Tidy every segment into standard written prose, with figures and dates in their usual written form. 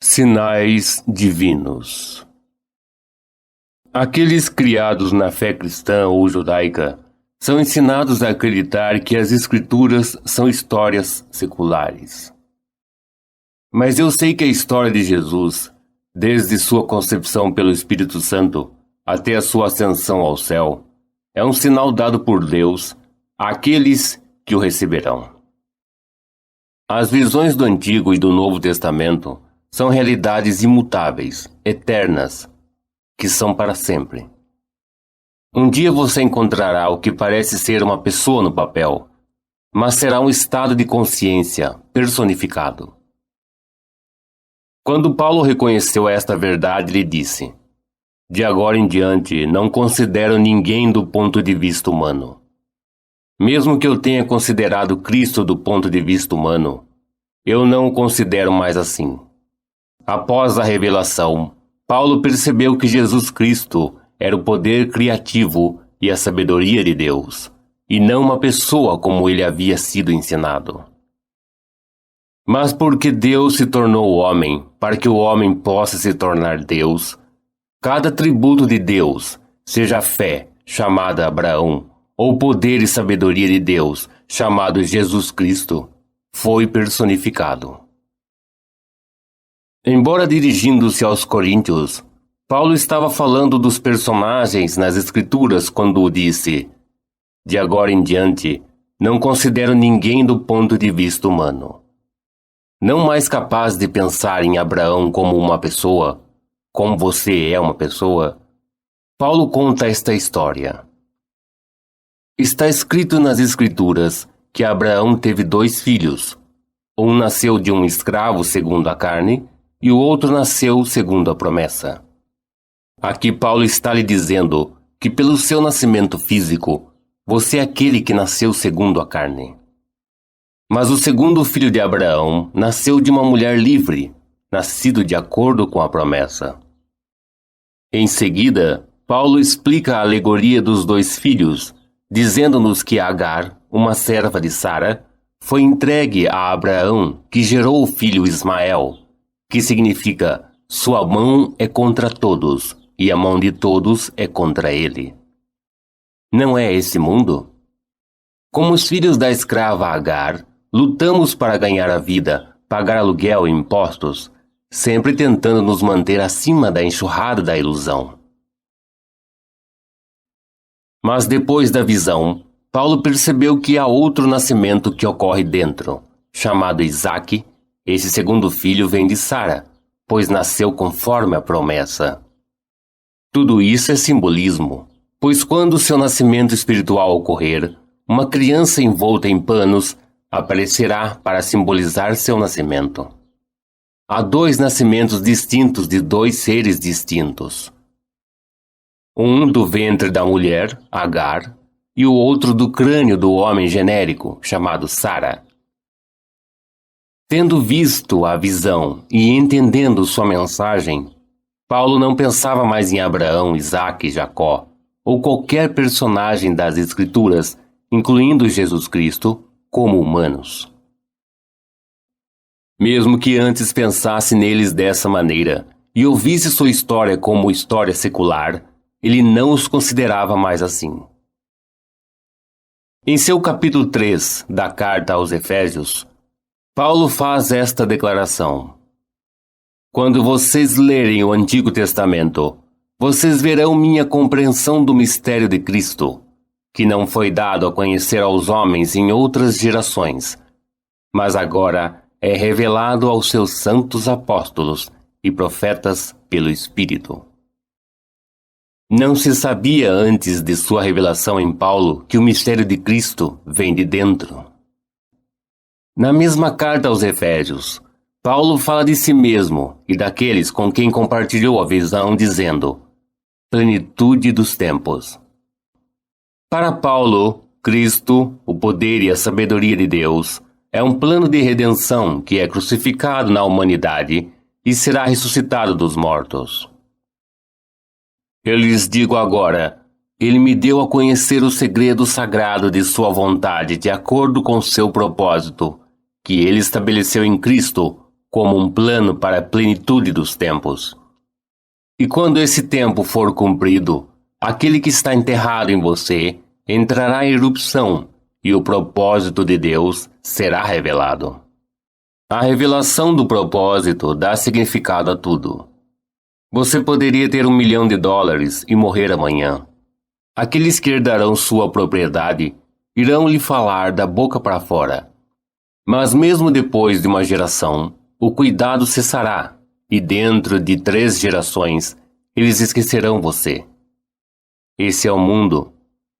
Sinais divinos. Aqueles criados na fé cristã ou judaica são ensinados a acreditar que as Escrituras são histórias seculares. Mas eu sei que a história de Jesus, desde sua concepção pelo Espírito Santo até a sua ascensão ao céu, é um sinal dado por Deus àqueles que o receberão. As visões do Antigo e do Novo Testamento são realidades imutáveis, eternas, que são para sempre. Um dia você encontrará o que parece ser uma pessoa no papel, mas será um estado de consciência personificado. Quando Paulo reconheceu esta verdade, ele disse: "De agora em diante, não considero ninguém do ponto de vista humano. Mesmo que eu tenha considerado Cristo do ponto de vista humano, eu não o considero mais assim." Após a revelação, Paulo percebeu que Jesus Cristo era o poder criativo e a sabedoria de Deus, e não uma pessoa como ele havia sido ensinado. Mas porque Deus se tornou homem, para que o homem possa se tornar Deus, cada atributo de Deus, seja a fé, chamada Abraão, ou poder e sabedoria de Deus, chamado Jesus Cristo, foi personificado. Embora dirigindo-se aos Coríntios, Paulo estava falando dos personagens nas Escrituras quando disse: "De agora em diante, não considero ninguém do ponto de vista humano." Não mais capaz de pensar em Abraão como uma pessoa, como você é uma pessoa, Paulo conta esta história. Está escrito nas Escrituras que Abraão teve 2 filhos. Um nasceu de um escravo segundo a carne, e o outro nasceu segundo a promessa. Aqui Paulo está lhe dizendo que pelo seu nascimento físico, você é aquele que nasceu segundo a carne. Mas o segundo filho de Abraão nasceu de uma mulher livre, nascido de acordo com a promessa. Em seguida, Paulo explica a alegoria dos 2 filhos, dizendo-nos que Agar, uma serva de Sara, foi entregue a Abraão, que gerou o filho Ismael, que significa: sua mão é contra todos, e a mão de todos é contra ele. Não é esse mundo? Como os filhos da escrava Agar, lutamos para ganhar a vida, pagar aluguel e impostos, sempre tentando nos manter acima da enxurrada da ilusão. Mas depois da visão, Paulo percebeu que há outro nascimento que ocorre dentro, chamado Isaque. Esse segundo filho vem de Sara, pois nasceu conforme a promessa. Tudo isso é simbolismo, pois quando seu nascimento espiritual ocorrer, uma criança envolta em panos aparecerá para simbolizar seu nascimento. Há 2 nascimentos distintos de 2 seres distintos. Um do ventre da mulher, Agar, e o outro do crânio do homem genérico, chamado Sara. Tendo visto a visão e entendendo sua mensagem, Paulo não pensava mais em Abraão, Isaque e Jacó, ou qualquer personagem das Escrituras, incluindo Jesus Cristo, como humanos. Mesmo que antes pensasse neles dessa maneira e ouvisse sua história como história secular, ele não os considerava mais assim. Em seu capítulo 3 da carta aos Efésios, Paulo faz esta declaração: "Quando vocês lerem o Antigo Testamento, vocês verão minha compreensão do mistério de Cristo, que não foi dado a conhecer aos homens em outras gerações, mas agora é revelado aos seus santos apóstolos e profetas pelo Espírito." Não se sabia antes de sua revelação em Paulo que o mistério de Cristo vem de dentro. Na mesma carta aos Efésios, Paulo fala de si mesmo e daqueles com quem compartilhou a visão, dizendo: "Plenitude dos tempos." Para Paulo, Cristo, o poder e a sabedoria de Deus, é um plano de redenção que é crucificado na humanidade e será ressuscitado dos mortos. Eu lhes digo agora, ele me deu a conhecer o segredo sagrado de sua vontade de acordo com seu propósito, que ele estabeleceu em Cristo como um plano para a plenitude dos tempos. E quando esse tempo for cumprido, aquele que está enterrado em você entrará em erupção e o propósito de Deus será revelado. A revelação do propósito dá significado a tudo. Você poderia ter $1 milhão e morrer amanhã. Aqueles que herdarão sua propriedade irão lhe falar da boca para fora. Mas mesmo depois de uma geração, o cuidado cessará, e dentro de 3 gerações, eles esquecerão você. Esse é o mundo,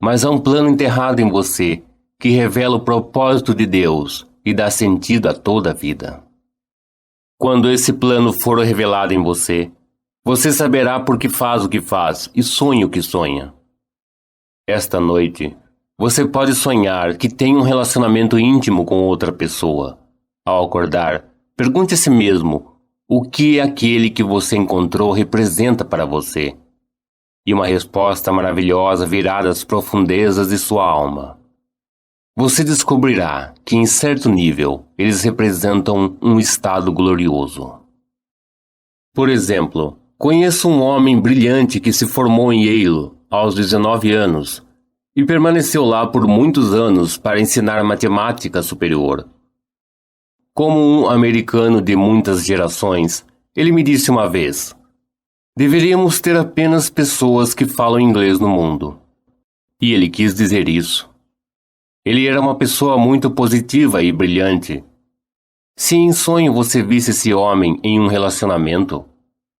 mas há um plano enterrado em você que revela o propósito de Deus e dá sentido a toda a vida. Quando esse plano for revelado em você, você saberá por que faz o que faz e sonha o que sonha. Esta noite, você pode sonhar que tem um relacionamento íntimo com outra pessoa. Ao acordar, pergunte a si mesmo o que aquele que você encontrou representa para você. E uma resposta maravilhosa virá das profundezas de sua alma. Você descobrirá que, em certo nível, eles representam um estado glorioso. Por exemplo, conheço um homem brilhante que se formou em Yale aos 19 anos e permaneceu lá por muitos anos para ensinar matemática superior. Como um americano de muitas gerações, ele me disse uma vez: deveríamos ter apenas pessoas que falam inglês no mundo. E ele quis dizer isso. Ele era uma pessoa muito positiva e brilhante. Se em sonho você visse esse homem em um relacionamento,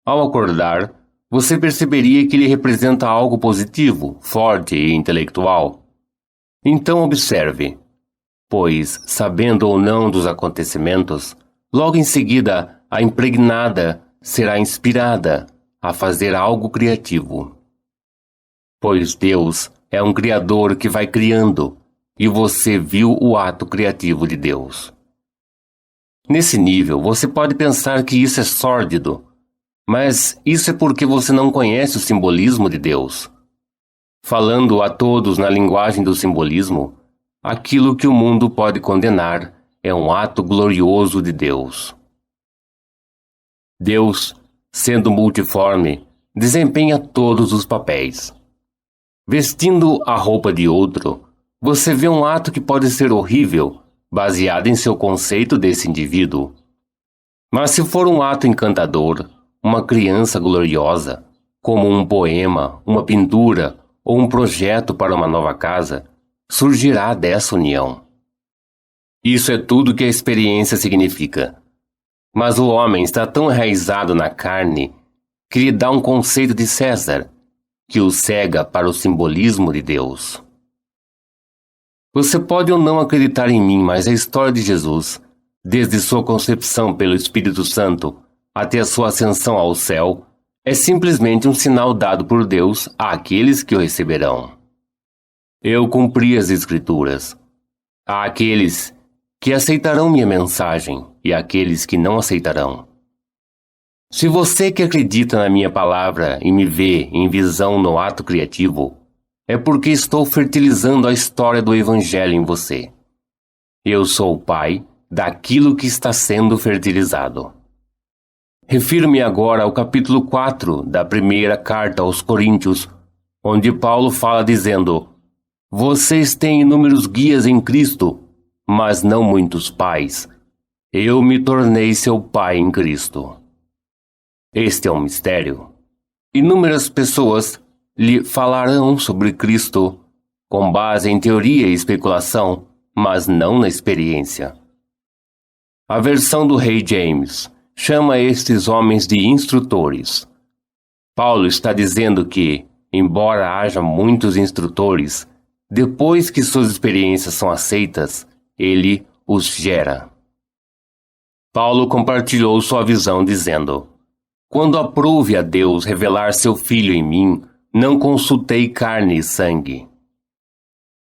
ao acordar, você perceberia que ele representa algo positivo, forte e intelectual. Então observe, pois, sabendo ou não dos acontecimentos, logo em seguida a impregnada será inspirada a fazer algo criativo. Pois Deus é um criador que vai criando, e você viu o ato criativo de Deus. Nesse nível, você pode pensar que isso é sórdido, mas isso é porque você não conhece o simbolismo de Deus. Falando a todos na linguagem do simbolismo, aquilo que o mundo pode condenar é um ato glorioso de Deus. Deus, sendo multiforme, desempenha todos os papéis. Vestindo a roupa de outro, você vê um ato que pode ser horrível, baseado em seu conceito desse indivíduo. Mas se for um ato encantador, uma criança gloriosa, como um poema, uma pintura ou um projeto para uma nova casa, surgirá dessa união. Isso é tudo que a experiência significa. Mas o homem está tão enraizado na carne que lhe dá um conceito de César, que o cega para o simbolismo de Deus. Você pode ou não acreditar em mim, mas a história de Jesus, desde sua concepção pelo Espírito Santo até a sua ascensão ao céu, é simplesmente um sinal dado por Deus àqueles que o receberão. Eu cumpri as Escrituras. Há aqueles que aceitarão minha mensagem e aqueles que não aceitarão. Se você que acredita na minha palavra e me vê em visão no ato criativo, é porque estou fertilizando a história do Evangelho em você. Eu sou o pai daquilo que está sendo fertilizado. Refiro-me agora ao capítulo 4 da primeira carta aos Coríntios, onde Paulo fala dizendo: vocês têm inúmeros guias em Cristo, mas não muitos pais. Eu me tornei seu pai em Cristo. Este é um mistério. Inúmeras pessoas lhe falarão sobre Cristo com base em teoria e especulação, mas não na experiência. A versão do Rei James chama estes homens de instrutores. Paulo está dizendo que, embora haja muitos instrutores, depois que suas experiências são aceitas, ele os gera. Paulo compartilhou sua visão dizendo: quando aprouve a Deus revelar seu Filho em mim, não consultei carne e sangue.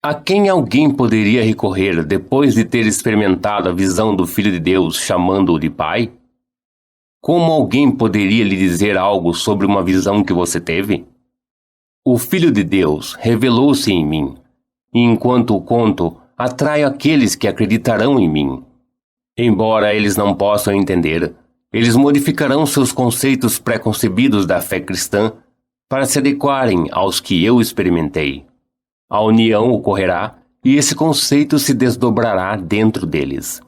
A quem alguém poderia recorrer depois de ter experimentado a visão do Filho de Deus chamando-o de Pai? Como alguém poderia lhe dizer algo sobre uma visão que você teve? O Filho de Deus revelou-se em mim, e enquanto o conto, atraio aqueles que acreditarão em mim. Embora eles não possam entender, eles modificarão seus conceitos pré-concebidos da fé cristã para se adequarem aos que eu experimentei. A união ocorrerá e esse conceito se desdobrará dentro deles.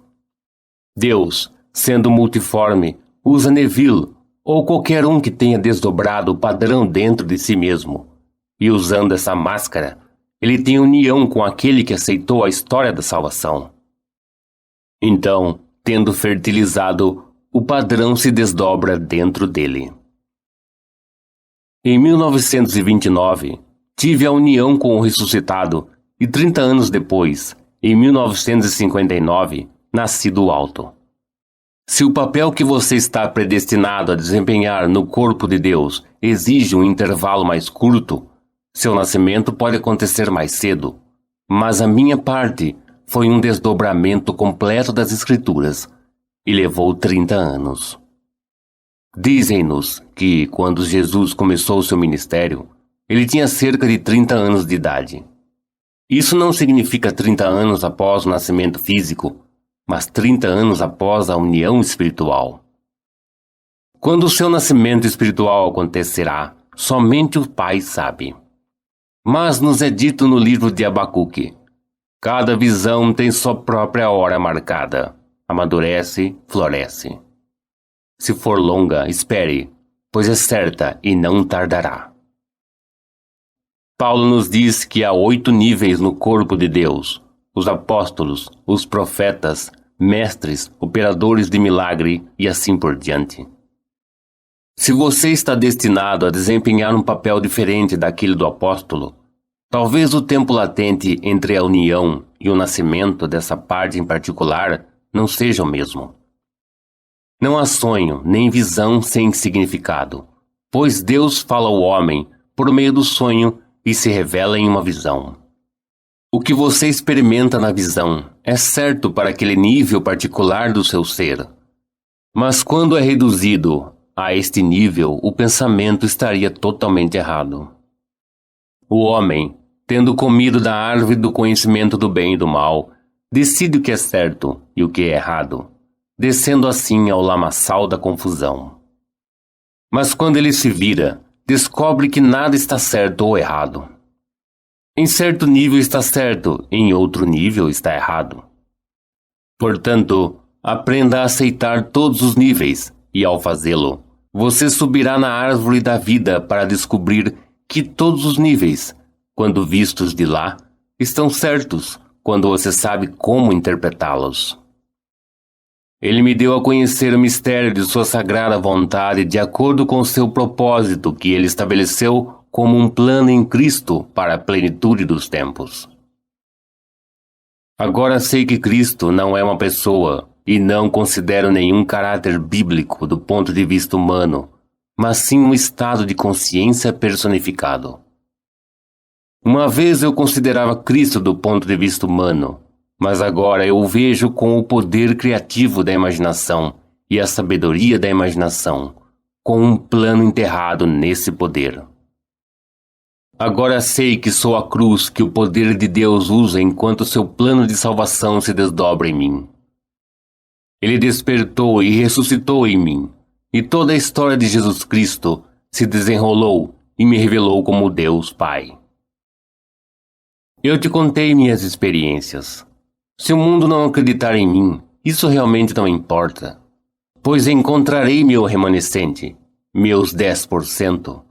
Deus, sendo multiforme, usa Neville ou qualquer um que tenha desdobrado o padrão dentro de si mesmo. E usando essa máscara, ele tem união com aquele que aceitou a história da salvação. Então, tendo fertilizado, o padrão se desdobra dentro dele. Em 1929, tive a união com o ressuscitado e 30 anos depois, em 1959, nasci do alto. Se o papel que você está predestinado a desempenhar no corpo de Deus exige um intervalo mais curto, seu nascimento pode acontecer mais cedo, mas a minha parte foi um desdobramento completo das Escrituras e levou 30 anos. Dizem-nos que, quando Jesus começou seu ministério, ele tinha cerca de 30 anos de idade. Isso não significa 30 anos após o nascimento físico, mas 30 anos após a união espiritual. Quando o seu nascimento espiritual acontecerá, somente o Pai sabe. Mas nos é dito no livro de Abacuque: cada visão tem sua própria hora marcada. Amadurece, floresce. Se for longa, espere, pois é certa e não tardará. Paulo nos diz que há 8 níveis no corpo de Deus: os apóstolos, os profetas, mestres, operadores de milagre e assim por diante. Se você está destinado a desempenhar um papel diferente daquele do apóstolo, talvez o tempo latente entre a união e o nascimento dessa parte em particular não seja o mesmo. Não há sonho nem visão sem significado, pois Deus fala ao homem por meio do sonho e se revela em uma visão. O que você experimenta na visão é certo para aquele nível particular do seu ser. Mas quando é reduzido a este nível, o pensamento estaria totalmente errado. O homem, tendo comido da árvore do conhecimento do bem e do mal, decide o que é certo e o que é errado, descendo assim ao lamaçal da confusão. Mas quando ele se vira, descobre que nada está certo ou errado. Em certo nível está certo, em outro nível está errado. Portanto, aprenda a aceitar todos os níveis, e ao fazê-lo, você subirá na árvore da vida para descobrir que todos os níveis, quando vistos de lá, estão certos quando você sabe como interpretá-los. Ele me deu a conhecer o mistério de sua sagrada vontade de acordo com seu propósito que ele estabeleceu como um plano em Cristo para a plenitude dos tempos. Agora sei que Cristo não é uma pessoa e não considero nenhum caráter bíblico do ponto de vista humano, mas sim um estado de consciência personificado. Uma vez eu considerava Cristo do ponto de vista humano, mas agora eu o vejo com o poder criativo da imaginação e a sabedoria da imaginação, com um plano enterrado nesse poder. Agora sei que sou a cruz que o poder de Deus usa enquanto seu plano de salvação se desdobra em mim. Ele despertou e ressuscitou em mim, e toda a história de Jesus Cristo se desenrolou e me revelou como Deus Pai. Eu te contei minhas experiências. Se o mundo não acreditar em mim, isso realmente não importa, pois encontrarei meu remanescente, meus 10%,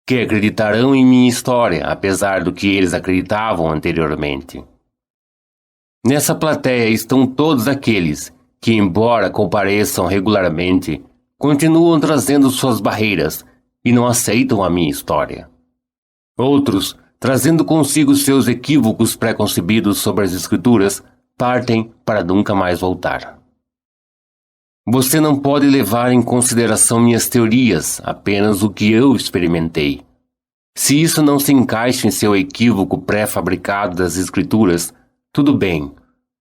que acreditarão em minha história, apesar do que eles acreditavam anteriormente. Nessa plateia estão todos aqueles que, embora compareçam regularmente, continuam trazendo suas barreiras e não aceitam a minha história. Outros, trazendo consigo seus equívocos pré-concebidos sobre as Escrituras, partem para nunca mais voltar. Você não pode levar em consideração minhas teorias, apenas o que eu experimentei. Se isso não se encaixa em seu equívoco pré-fabricado das Escrituras, tudo bem,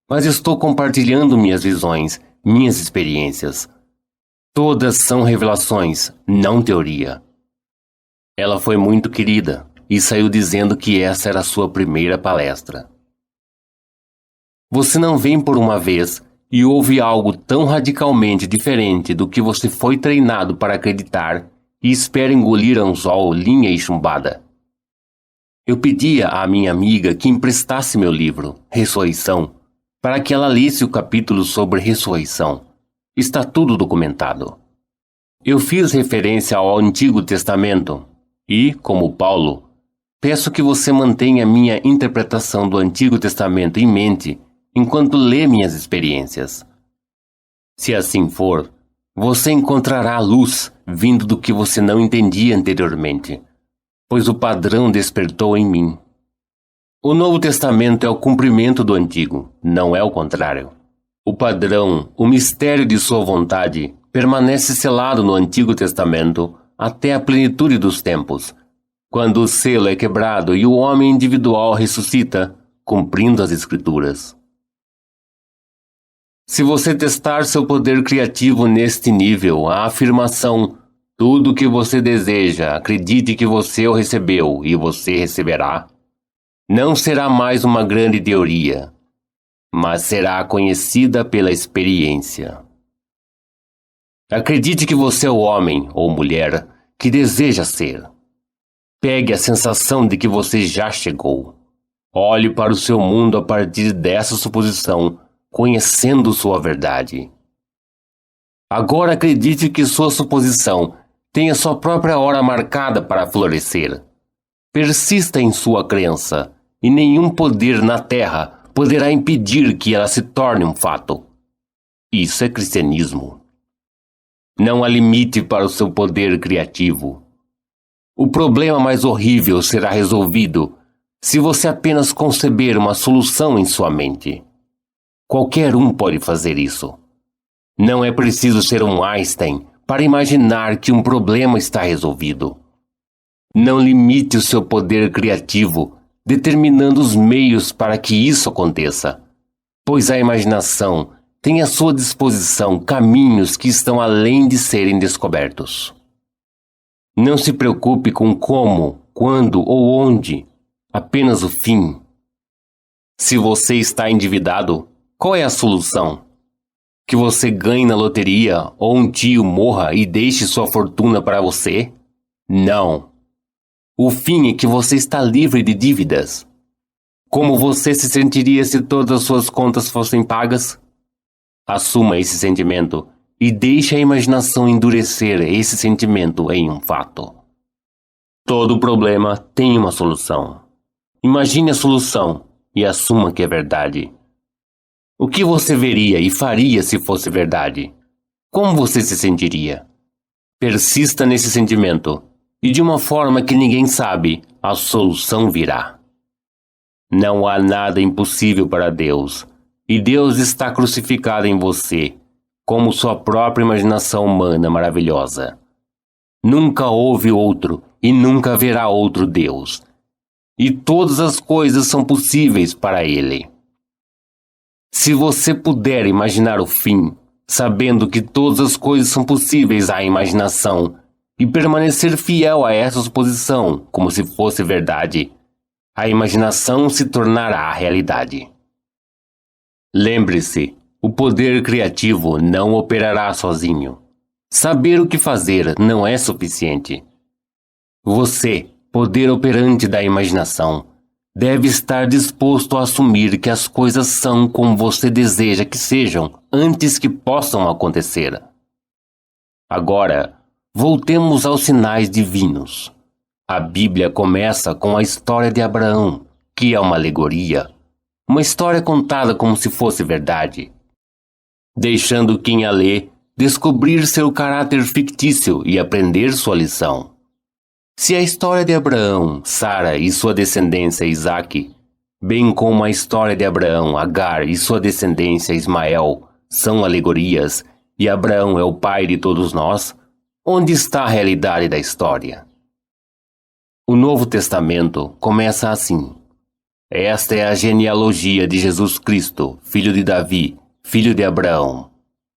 mas estou compartilhando minhas visões, minhas experiências. Todas são revelações, não teoria. Ela foi muito querida e saiu dizendo que essa era a sua primeira palestra. Você não vem por uma vez e houve algo tão radicalmente diferente do que você foi treinado para acreditar e espera engolir anzol, linha e chumbada. Eu pedia à minha amiga que emprestasse meu livro, Ressurreição, para que ela lesse o capítulo sobre ressurreição. Está tudo documentado. Eu fiz referência ao Antigo Testamento e, como Paulo, peço que você mantenha minha interpretação do Antigo Testamento em mente enquanto lê minhas experiências. Se assim for, você encontrará luz vindo do que você não entendia anteriormente, pois o padrão despertou em mim. O Novo Testamento é o cumprimento do Antigo, não é o contrário. O padrão, o mistério de sua vontade, permanece selado no Antigo Testamento até a plenitude dos tempos, quando o selo é quebrado e o homem individual ressuscita, cumprindo as Escrituras. Se você testar seu poder criativo neste nível, a afirmação "tudo o que você deseja, acredite que você o recebeu e você receberá", não será mais uma grande teoria, mas será conhecida pela experiência. Acredite que você é o homem ou mulher que deseja ser. Pegue a sensação de que você já chegou. Olhe para o seu mundo a partir dessa suposição, conhecendo sua verdade. Agora acredite que sua suposição tem a sua própria hora marcada para florescer. Persista em sua crença, e nenhum poder na Terra poderá impedir que ela se torne um fato. Isso é cristianismo. Não há limite para o seu poder criativo. O problema mais horrível será resolvido se você apenas conceber uma solução em sua mente. Qualquer um pode fazer isso. Não é preciso ser um Einstein para imaginar que um problema está resolvido. Não limite o seu poder criativo determinando os meios para que isso aconteça, pois a imaginação tem à sua disposição caminhos que estão além de serem descobertos. Não se preocupe com como, quando ou onde, apenas o fim. Se você está endividado, qual é a solução? Que você ganhe na loteria ou um tio morra e deixe sua fortuna para você? Não. O fim é que você está livre de dívidas. Como você se sentiria se todas as suas contas fossem pagas? Assuma esse sentimento e deixe a imaginação endurecer esse sentimento em um fato. Todo problema tem uma solução. Imagine a solução e assuma que é verdade. O que você veria e faria se fosse verdade? Como você se sentiria? Persista nesse sentimento, e de uma forma que ninguém sabe, a solução virá. Não há nada impossível para Deus, e Deus está crucificado em você, como sua própria imaginação humana maravilhosa. Nunca houve outro, e nunca haverá outro Deus, e todas as coisas são possíveis para Ele. Se você puder imaginar o fim, sabendo que todas as coisas são possíveis à imaginação, e permanecer fiel a essa suposição como se fosse verdade, a imaginação se tornará realidade. Lembre-se, o poder criativo não operará sozinho. Saber o que fazer não é suficiente. Você, poder operante da imaginação, deve estar disposto a assumir que as coisas são como você deseja que sejam antes que possam acontecer. Agora, voltemos aos sinais divinos. A Bíblia começa com a história de Abraão, que é uma alegoria, uma história contada como se fosse verdade, deixando quem a lê descobrir seu caráter fictício e aprender sua lição. Se a história de Abraão, Sara e sua descendência Isaque, bem como a história de Abraão, Agar e sua descendência Ismael, são alegorias, e Abraão é o pai de todos nós, onde está a realidade da história? O Novo Testamento começa assim. Esta é a genealogia de Jesus Cristo, filho de Davi, filho de Abraão.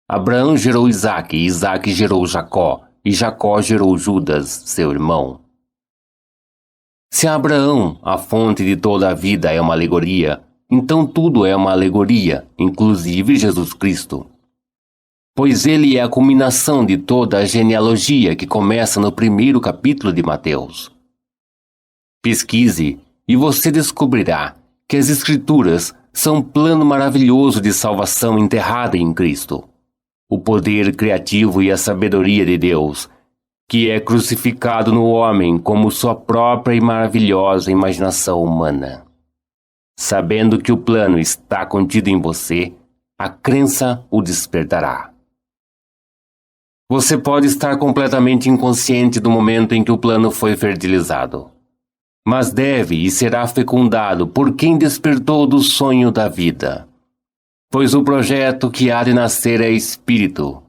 Abraão gerou Isaque, e Isaque gerou Jacó, e Jacó gerou Judas, seu irmão. Se Abraão, a fonte de toda a vida, é uma alegoria, então tudo é uma alegoria, inclusive Jesus Cristo. Pois ele é a culminação de toda a genealogia que começa no primeiro capítulo de Mateus. Pesquise e você descobrirá que as Escrituras são um plano maravilhoso de salvação enterrada em Cristo. O poder criativo e a sabedoria de Deus, que é crucificado no homem como sua própria e maravilhosa imaginação humana. Sabendo que o plano está contido em você, a crença o despertará. Você pode estar completamente inconsciente do momento em que o plano foi fertilizado, mas deve e será fecundado por quem despertou do sonho da vida. Pois o projeto que há de nascer é espírito.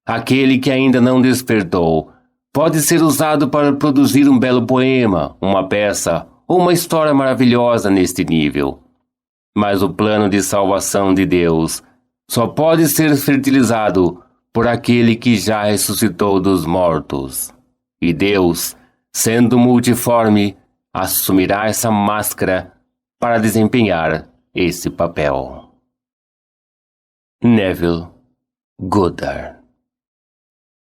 Aquele que ainda não despertou pode ser usado para produzir um belo poema, uma peça ou uma história maravilhosa neste nível. Mas o plano de salvação de Deus só pode ser fertilizado por aquele que já ressuscitou dos mortos. E Deus, sendo multiforme, assumirá essa máscara para desempenhar esse papel. Neville Goddard.